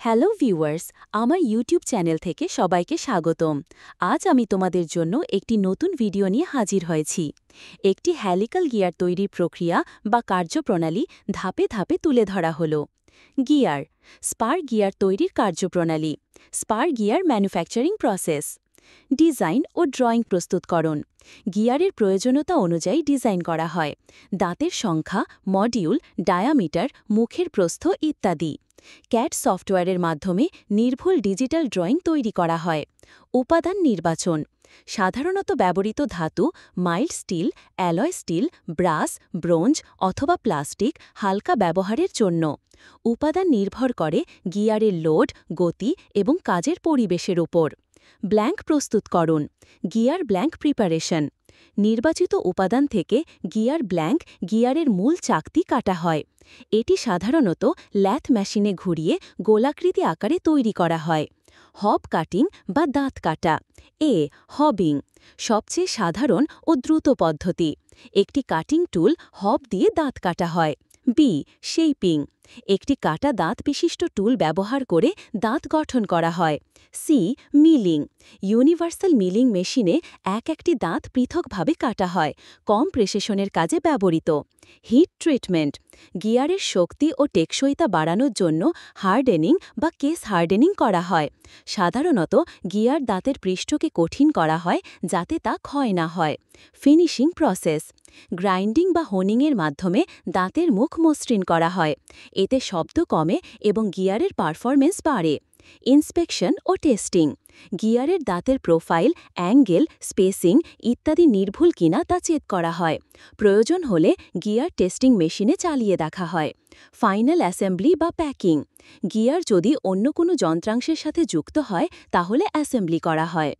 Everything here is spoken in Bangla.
হ্যালো ভিউয়ার্স, আমার ইউটিউব চ্যানেল থেকে সবাইকে স্বাগতম। আজ আমি তোমাদের জন্য একটি নতুন ভিডিও নিয়ে হাজির হয়েছি। একটি হেলিক্যাল গিয়ার তৈরির প্রক্রিয়া বা কার্যপ্রণালী ধাপে ধাপে তুলে ধরা হলো। গিয়ার, স্পার গিয়ার তৈরির কার্যপ্রণালী, spur gear manufacturing process. Design ও ড্রয়িং প্রস্তুতকরণ। গিয়ারের প্রয়োজনীয়তা অনুযায়ী ডিজাইন করা হয়। দাঁতের সংখ্যা, মডিউল, ডায়ামিটার, মুখের প্রস্থ ইত্যাদি। ক্যাড সফটওয়্যারের মাধ্যমে নির্ভুল ডিজিটাল ড্রয়িং তৈরি করা হয়। উপাদান নির্বাচন। সাধারণত ব্যবহৃত ধাতু mild still, alloy still, brass, bronze অথবা প্লাস্টিক হালকা ব্যবহারের জন্য। উপাদান নির্ভর করে গিয়ারের লোড, গতি এবং কাজের পরিবেশের উপর। ব্ল্যাঙ্ক প্রস্তুতকরণ। Gear blank preparation. নির্বাচিত উপাদান থেকে গিয়ার ব্ল্যাঙ্ক, গিয়ারের মূল চাকতি কাটা হয়। এটি সাধারণত ল্যাথ মেশিনে ঘুরিয়ে গোলাকৃতি আকারে তৈরি করা হয়। হব কাটিং বা দাঁত কাটা। হবিং, সবচেয়ে সাধারণ ও দ্রুত পদ্ধতি। একটি কাটিং টুল হব দিয়ে দাঁত কাটা হয়। শেপিং, একটি কাটা দাঁত বিশিষ্ট টুল ব্যবহার করে দাঁত গঠন করা হয়। মিলিং, ইউনিভার্সাল মিলিং মেশিনে একটি দাঁত পৃথকভাবে কাটা হয়, কম প্রেসিশনের কাজে ব্যবহৃত। হিট ট্রিটমেন্ট, গিয়ারের শক্তি ও টেকসইতা বাড়ানোর জন্য হার্ডেনিং বা কেস হার্ডেনিং করা হয়। সাধারণত গিয়ার দাঁতের পৃষ্ঠকে কঠিন করা হয় যাতে তা ক্ষয় না হয়। ফিনিশিং প্রসেস, গ্রাইন্ডিং বা হোনিংয়ের মাধ্যমে দাঁতের মুখ মসৃণ করা হয়। এতে শব্দ কমে এবং গিয়ারের পারফরমেন্স বাড়ে। ইন্সপেকশন ও টেস্টিং, গিয়ারের দাঁতের প্রোফাইল, অ্যাঙ্গেল, স্পেসিং ইত্যাদি নির্ভুল কিনা তা চেক করা হয়। প্রয়োজন হলে গিয়ার টেস্টিং মেশিনে চালিয়ে দেখা হয়। ফাইনাল অ্যাসেম্বলি বা প্যাকিং, গিয়ার যদি অন্য কোনো যন্ত্রাংশের সাথে যুক্ত হয় তাহলে অ্যাসেম্বলি করা হয়।